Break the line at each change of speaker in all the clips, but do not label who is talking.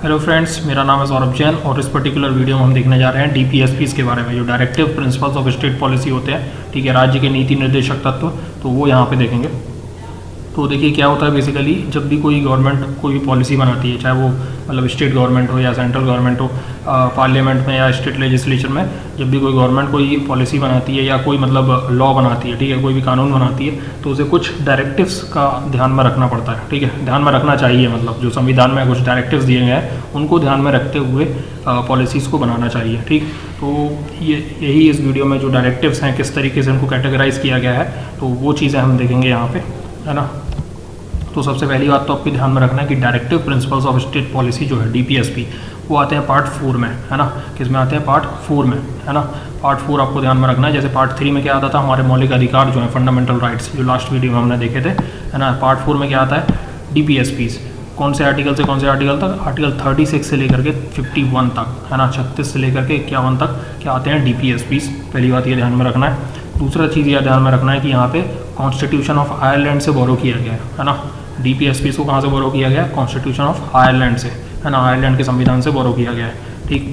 Hello friends, मेरा नाम है सौरभ जैन और इस पर्टिकुलर वीडियो में हम देखने जा रहे हैं डीपीएसपीस के बारे में, जो directive principles of state policy होते हैं। ठीक है, राज्य के नीति निर्देशक तत्व, तो वो यहाँ पे देखेंगे। तो देखिए क्या होता है बेसिकली, जब भी कोई गवर्नमेंट कोई भी पॉलिसी बनाती है, चाहे वो मतलब स्टेट गवर्नमेंट हो या सेंट्रल गवर्नमेंट हो, पार्लियामेंट में या स्टेट लेजिस्लेचर में, जब भी कोई गवर्नमेंट कोई पॉलिसी बनाती है या कोई मतलब लॉ बनाती है, ठीक है, कोई भी कानून बनाती है, तो उसे कुछ डायरेक्टिव्स का ध्यान में रखना पड़ता है। ठीक है, ध्यान में रखना चाहिए, मतलब जो संविधान में कुछ डायरेक्टिव्स दिए गए हैं उनको ध्यान में रखते हुए पॉलिसीज़ को बनाना चाहिए। ठीक, तो यही इस वीडियो में जो डायरेक्टिव्स हैं किस तरीके से उनको कैटेगराइज किया गया है, तो वो चीज़ें हम देखेंगे यहाँ पे, है ना। तो सबसे पहली बात तो आपको ध्यान में रखना है कि directive principles of state policy जो है डीपीएसपी, वो आते हैं पार्ट 4 में, है ना। किस में आते हैं? पार्ट 4 में, है ना। पार्ट 4 आपको ध्यान में रखना है। जैसे पार्ट 3 में क्या आता था, हमारे मौलिक अधिकार जो है, फंडामेंटल राइट्स, जो लास्ट वीडियो में हमने देखे थे, है ना। पार्ट 4 में क्या आता है? डीपीएसपीज। कौन से आर्टिकल से कौन से आर्टिकल तक? आर्टिकल 36 से लेकर के 51 तक, है ना। 36 से लेकर के 51 तक क्या आते हैं? डीपीएसपीज। पहली बात ये ध्यान में रखना है। दूसरा चीज़ यह ध्यान में रखना है कि यहाँ पे कॉन्स्टिट्यूशन ऑफ आयरलैंड से बोरो किया गया है ना। डीपीएसपीज को कहाँ से बोरो किया गया? कॉन्स्टिट्यूशन ऑफ आयरलैंड से, है ना। आयरलैंड के संविधान से बोरो किया गया है। ठीक,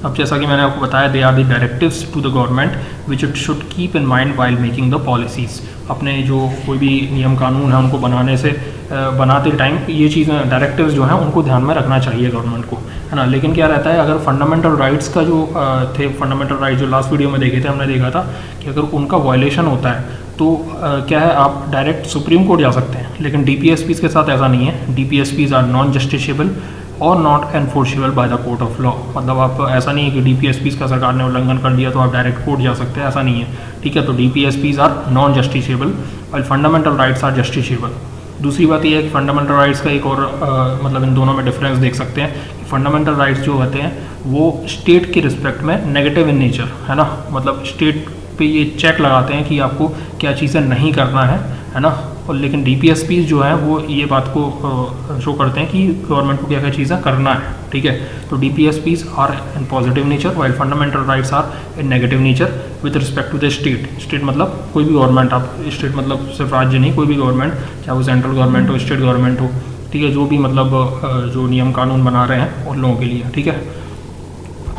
अब जैसा कि मैंने आपको बताया, they are the directives to the government which it should keep in mind while making the policies. अपने जो कोई भी नियम कानून है उनको बनाते टाइम ये चीज़ें, डायरेक्टिव्स जो हैं उनको ध्यान में रखना चाहिए गवर्नमेंट को, है ना। लेकिन क्या रहता है, अगर फंडामेंटल राइट्स का जो थे, फंडामेंटल राइट्स जो लास्ट वीडियो में देखे थे, हमने देखा था कि अगर उनका वायलेशन होता है तो क्या है, आप डायरेक्ट सुप्रीम कोर्ट जा सकते हैं। लेकिन डीपीएसपीज के साथ ऐसा नहीं है। डीपीएसपीज आर नॉन जस्टिसेबल और not enforceable by the court of law. मतलब आप ऐसा नहीं है कि डीपीएसपीज का सरकार ने उल्लंघन कर दिया तो आप डायरेक्ट कोर्ट जा सकते हैं, ऐसा नहीं है। ठीक है, तो डीपीएसपीज आर नॉन जस्टिसेबल और फंडामेंटल राइट्स आर जस्टिसेबल। दूसरी बात यह है कि फंडामेंटल राइट्स का एक और मतलब इन दोनों में डिफरेंस देख सकते हैं कि फंडामेंटल राइट्स जो होते हैं वो स्टेट के रिस्पेक्ट में नेगेटिव इन नेचर, है ना। मतलब स्टेट पे ये चेक लगाते हैं कि आपको क्या चीज़ें नहीं करना है ना। और लेकिन डीपीएसपीज जो है वो ये बात को शो करते हैं कि गवर्नमेंट को क्या क्या चीज़ें करना है। ठीक है, तो DPSPs are in positive nature while fundamental rights are in negative nature with respect to the state. State मतलब कोई भी गवर्नमेंट, आप स्टेट मतलब सिर्फ राज्य नहीं, कोई भी गवर्नमेंट, चाहे वो सेंट्रल गवर्नमेंट हो, स्टेट गवर्नमेंट हो, ठीक है, जो भी मतलब जो नियम कानून बना रहे हैं उन लोगों के लिए। ठीक है,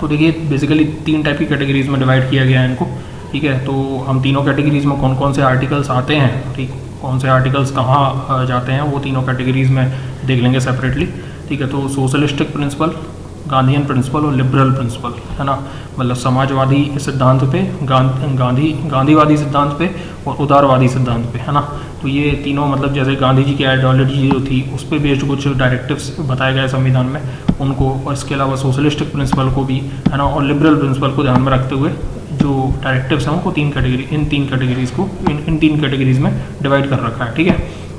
तो देखिए बेसिकली 3 टाइप की कैटेगरीज में डिवाइड किया गया है इनको। ठीक है, तो हम तीनों कैटेगरीज में कौन कौन से आर्टिकल्स आते हैं, ठीक, कौन से आर्टिकल्स कहाँ जाते हैं, वो तीनों कैटेगरीज में देख लेंगे सेपरेटली। ठीक है, तो सोशलिस्टिक प्रिंसिपल, गांधीयन प्रिंसिपल और लिबरल प्रिंसिपल, है ना। मतलब समाजवादी सिद्धांत पे, गांधीवादी सिद्धांत पे और उदारवादी सिद्धांत पे, है ना। तो ये तीनों मतलब जैसे गांधी जी की आइडियोलॉजी जो थी उस पर बेस्ड कुछ डायरेक्टिव्स बताए गए संविधान में उनको, और इसके अलावा सोशलिस्टिक प्रिंसिपल को भी, है ना, और लिबरल प्रिंसिपल को ध्यान में रखते हुए जो डायरेक्टिव्स हैं उनको इन तीन कैटेगरीज में डिवाइड कर रखा है। ठीक है,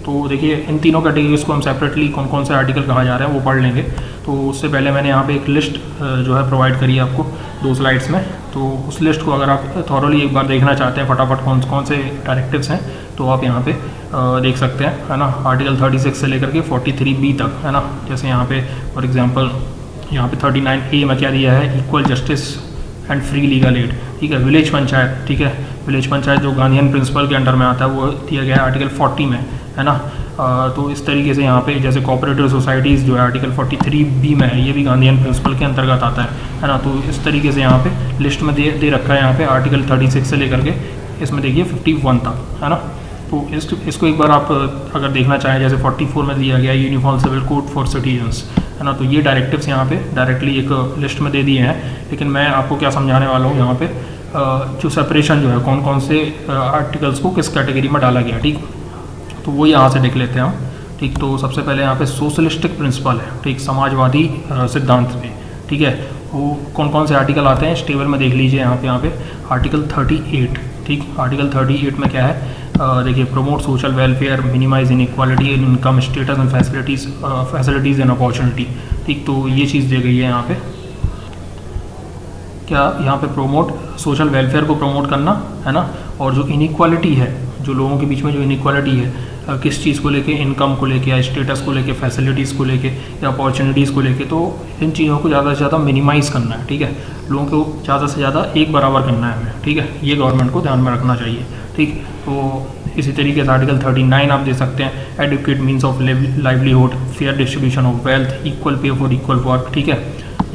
तो देखिए इन तीनों कैटेगरीज को हम सेपरेटली कौन कौन से आर्टिकल कहा जा रहे हैं वो पढ़ लेंगे। तो उससे पहले मैंने यहाँ पे एक लिस्ट जो है प्रोवाइड करी है आपको 2 स्लाइड्स में। तो उस लिस्ट को अगर आप थॉरली एक बार देखना चाहते हैं फटाफट कौन कौन से डायरेक्टिव्स हैं, तो आप यहाँ पे देख सकते हैं, है ना। आर्टिकल 36 से लेकर के 43B तक, है ना। जैसे यहाँ पे फॉर एग्जाम्पल यहाँ पे 39A में क्या दिया है, equal justice and free legal aid. ठीक है, विलेज पंचायत, ठीक है, विलेज पंचायत जो गांधीयन प्रिंसिपल के अंडर में आता है वो दिया गया है आर्टिकल 40 में, है ना। तो इस तरीके से यहाँ पे जैसे कोऑपरेटिव सोसाइटीज़ जो है आर्टिकल 43B में है, ये भी गांधीयन प्रिंसिपल के अंतर्गत आता है ना। तो इस तरीके से यहाँ पे लिस्ट में दे रखा है यहाँ पे आर्टिकल 36 से लेकर के इसमें देखिए 51 तक, है ना। तो इसको एक बार आप अगर देखना चाहें, जैसे 44 में दिया गया uniform civil code for citizens, है ना। तो ये डायरेक्टिव्स यहाँ पे डायरेक्टली एक लिस्ट में दे दिए हैं। लेकिन मैं आपको क्या समझाने वाला हूँ यहाँ पे, जो सेपरेशन जो है कौन कौन से आर्टिकल्स को किस कैटेगरी में डाला गया, ठीक, तो वो यहाँ से देख लेते हैं हम। ठीक, तो सबसे पहले यहाँ पे सोशलिस्टिक प्रिंसिपल है, ठीक, समाजवादी सिद्धांत पे। ठीक है, वो कौन कौन से आर्टिकल आते हैं इस टेबल में देख लीजिए। यहाँ पे आर्टिकल 38, ठीक, आर्टिकल 38 में क्या है, देखिए, promote social welfare, minimise inequality in income status and facilities and opportunity. ठीक, तो ये चीज़ दी गई है यहाँ पे, क्या यहाँ पे प्रमोट सोशल वेलफेयर को प्रमोट करना, है ना। और जो इनइक्वालिटी है, जो लोगों के बीच में जो इनइक्वालिटी है किस चीज़ को लेके, इनकम को लेके या स्टेटस को लेके, फैसिलिटीज़ को लेके या अपॉर्चुनिटीज़ को लेके, तो इन चीज़ों को ज़्यादा से ज़्यादा मिनिमाइज़ करना है। ठीक है, लोगों को ज़्यादा से ज़्यादा एक बराबर करना है हमें। ठीक है, ये गवर्नमेंट को ध्यान में रखना चाहिए। ठीक ठीक। तो इसी तरीके से आर्टिकल 39 आप दे सकते हैं, educate means of livelihood, fair distribution of wealth, equal pay for equal work, ठीक है।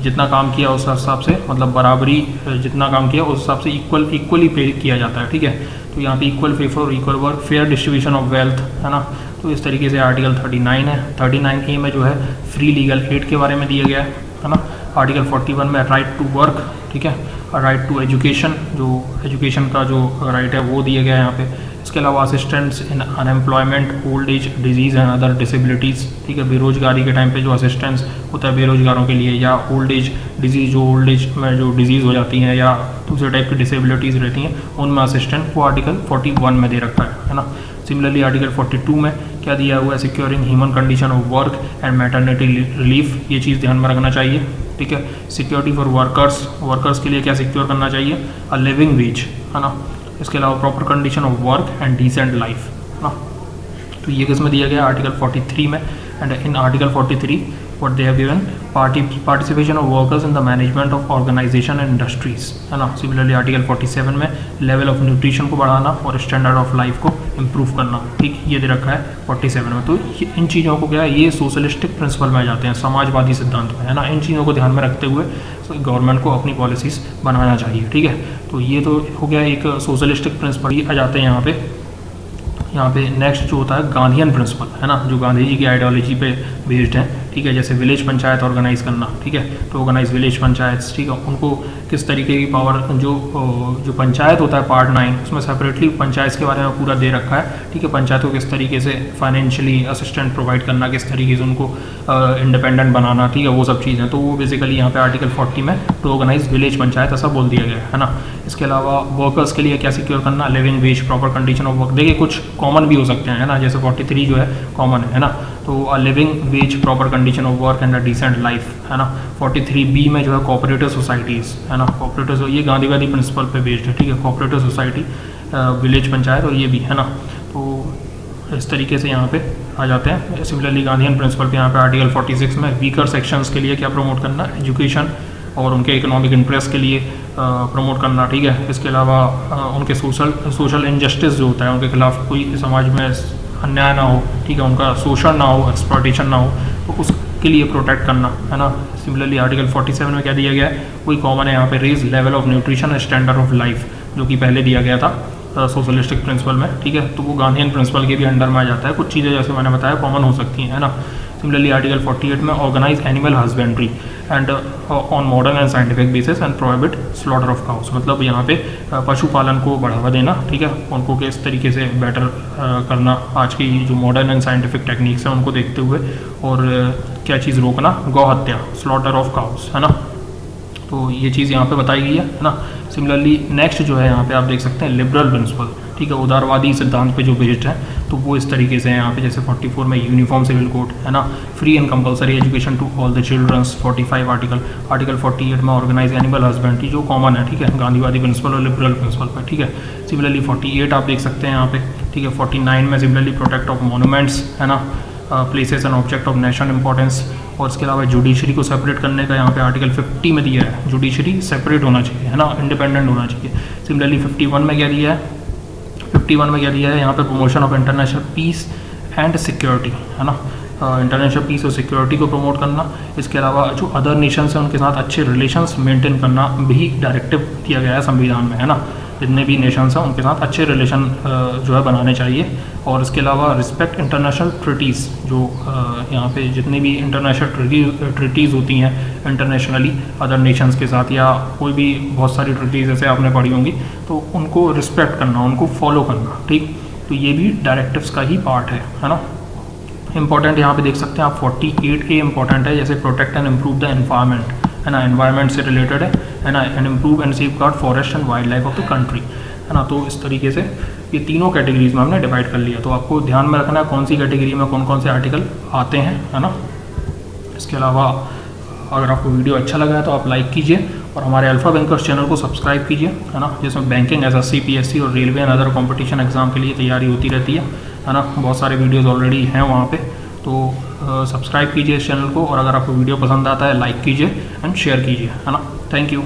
जितना काम किया उस हिसाब से, मतलब बराबरी, जितना काम किया उस हिसाब से इक्वली पे किया जाता है, ठीक है। तो यहाँ पे equal pay for equal work, fair distribution of wealth, है ना। तो इस तरीके से आर्टिकल 39 है। 39A में जो है फ्री लीगल एड के बारे में दिया गया है ना। आर्टिकल 41 में राइट टू वर्क, ठीक है, और राइट टू एजुकेशन, जो एजुकेशन का जो राइट है वो दिया गया है यहाँ पे। इसके अलावा assistants in unemployment, old age, disease and other disabilities, ठीक है। बेरोजगारी के टाइम पे जो असिस्टेंस होता है बेरोजगारों के लिए, या ओल्ड एज डिजीज़, जो ओल्ड एज में जो डिजीज़ हो जाती हैं या दूसरे टाइप की डिसेबिलिटीज़ रहती हैं, उनमें असिस्टेंट को आर्टिकल 41 में दे रखा है ना। सिमिलरली आर्टिकल 42 में क्या दिया हुआ है, securing human condition of work and maternity relief, ये चीज़ ध्यान में रखना चाहिए, ठीक है। सिक्योरिटी फॉर वर्कर्स के लिए क्या सिक्योर करना चाहिए, अ लिविंग वेज, है ना। इसके अलावा proper condition of work and decent life, है ना। तो ये किस में दिया गया, आर्टिकल 43 में। And in article 43 what they have given, participation of workers in the management of organization and industries, है ना। सिमिलरली आर्टिकल 47 में लेवल ऑफ न्यूट्रिशन को बढ़ाना और स्टैंडर्ड ऑफ लाइफ को इम्प्रूव करना, ठीक, ये दे रखा है 47 में। तो इन चीज़ों को क्या है, ये सोशलिस्टिक प्रिंसिपल में आ जाते हैं, समाजवादी सिद्धांत में, है ना। इन चीज़ों को ध्यान में रखते हुए गवर्नमेंट को अपनी पॉलिसीज़ बनाना चाहिए, ठीक है। तो ये तो हो गया एक सोशलिस्टिक प्रिंसिपल। ही आ जाते हैं यहाँ पे नेक्स्ट जो होता है गांधीयन प्रिंसिपल, है ना, जो गांधी जी की आइडियोलॉजी पे बेस्ड है, ठीक है। जैसे विलेज पंचायत ऑर्गेनाइज करना, ठीक है, तो ऑर्गेनाइज विलेज पंचायत, ठीक है। उनको किस तरीके की पावर, जो पंचायत होता है पार्ट 9 उसमें सेपरेटली पंचायत के बारे में पूरा दे रखा है, ठीक है। पंचायत को किस तरीके से फाइनेंशियली असिस्टेंट प्रोवाइड करना, किस तरीके से उनको इंडिपेंडेंट बनाना, ठीक है, वो सब चीज़ें। तो वो बेसिकली यहाँ पे आर्टिकल 40 में टू ऑर्गेनाइज विलेज पंचायत ऐसा बोल दिया गया है ना। इसके अलावा वर्कर्स के लिए क्या सिक्योर करना, living wage, proper condition of work. देखिए कुछ कॉमन भी हो सकते हैं, है ना, जैसे 43 जो है कॉमन है ना। तो living wage, proper condition of work and a decent life, है ना। 43B में जो है कोऑपरेटिव सोसाइटीज़, है ना। कोऑपरेटिव, ये गांधीवादी प्रिंसिपल पे बेस्ड है, ठीक है। कोऑपरेटिव सोसाइटी, विलेज पंचायत, और ये भी, है ना। तो इस तरीके से यहाँ पे आ जाते हैं। सिमिलरली गांधीयन प्रिंसिपल पे यहाँ पे आर्टिकल 46 में वीकर सेक्शंस के लिए क्या प्रमोट करना, एजुकेशन और उनके इकोनॉमिक इंटरेस्ट के लिए प्रमोट करना, ठीक है। इसके अलावा उनके सोशल इनजस्टिस जो होता है, उनके खिलाफ कोई समाज में अन्याय ना हो, ठीक है, उनका शोषण ना हो, एक्सप्लॉयटेशन ना हो, तो उसके लिए प्रोटेक्ट करना, है ना। सिमिलरली आर्टिकल 47 में क्या दिया गया है, कोई कॉमन है यहाँ पे, raise level of nutrition standard of life, जो कि पहले दिया गया था सोशलिस्टिक प्रिंसिपल में, ठीक है। तो वो गांधीयन प्रिंसिपल के भी अंडर में आ जाता है। कुछ चीज़ें जैसे मैंने बताया कॉमन हो सकती हैं, है ना। सिमिलरली आर्टिकल 48 में organise animal husbandry and on modern and scientific basis and prohibit slaughter of cows, मतलब यहाँ पे पशुपालन को बढ़ावा देना, ठीक है, उनको किस तरीके से बेटर करना, आज की जो मॉडर्न एंड साइंटिफिक टेक्निक्स हैं उनको देखते हुए, और क्या चीज़ रोकना, गौ हत्या, स्लॉटर ऑफ काउस, है ना। तो ये चीज़ यहाँ पे बताई गई है ना। सिमिलरली नेक्स्ट जो है यहाँ पे आप देख सकते हैं लिबरल प्रिंसिपल, ठीक है, उदारवादी सिद्धांत पे जो बेस्ड है, तो वो इस तरीके से है यहाँ पे। जैसे 44 में यूनिफॉर्म सिविल कोड, है ना, free and compulsory education to all the childrens, 45 article 48 में ऑर्गेनाइज एनिमल हस्बेंड्री, जो कॉमन है, ठीक है, गांधीवादी प्रिंसिपल और लिबरल प्रिंसिपल पर, ठीक है। सिमिलरली 48 आप देख सकते हैं यहाँ पे, ठीक है। 49 में सिमिलरली प्रोटेक्ट ऑफ मोनूमेंट्स, है ना, places and object of national importance, और इसके अलावा जुडिशरी को सेपरेट करने का यहाँ पे आर्टिकल 50 में दिया है, जुडिशरी सेपरेट होना चाहिए, है ना, इंडिपेंडेंट होना चाहिए। सिमिलरली 51 में क्या दिया है, 51 में क्या दिया है यहाँ पे, promotion of international peace and security, है ना, इंटरनेशनल पीस और सिक्योरिटी को प्रमोट करना। इसके अलावा जो अदर नेशंस हैं उनके साथ अच्छे रिलेशंस मेंटेन करना भी डायरेक्टिव दिया गया है संविधान में, है ना। जितने भी नेशंस हैं उनके साथ अच्छे रिलेशन जो है बनाने चाहिए। और इसके अलावा रिस्पेक्ट इंटरनेशनल ट्रिटीज़, जो यहाँ पे जितनी भी इंटरनेशनल ट्रिटीज़ होती हैं इंटरनेशनली अदर नेशंस के साथ, या कोई भी बहुत सारी ट्रिटीज़ जैसे आपने पढ़ी होंगी, तो उनको रिस्पेक्ट करना, उनको फॉलो करना, ठीक। तो ये भी डायरेक्टिव्स का ही पार्ट है ना। इंपॉर्टेंट यहाँ पे देख सकते हैं आप 48A इंपॉर्टेंट है, जैसे protect and improve the environment, है ना, एनवायरनमेंट से रिलेटेड है ना, and improve and safe guard forest and wild life of the country, है ना। तो इस तरीके से ये तीनों कैटेगरीज में हमने डिवाइड कर लिया। तो आपको ध्यान में रखना है कौन सी कैटेगरी में कौन कौन से आर्टिकल आते हैं, है ना। इसके अलावा अगर आपको वीडियो अच्छा लगा है तो आप लाइक कीजिए और हमारे अल्फा बैंकर्स चैनल को सब्सक्राइब कीजिए, है ना, जिसमें बैंकिंग, SSC, PSC और railway and other competition exam के लिए तैयारी होती रहती है ना। बहुत सारे वीडियोज़ ऑलरेडी हैं वहाँ पे, तो सब्सक्राइब कीजिए इस चैनल को, और अगर आपको वीडियो पसंद आता है लाइक कीजिए एंड शेयर कीजिए, है ना। Thank you.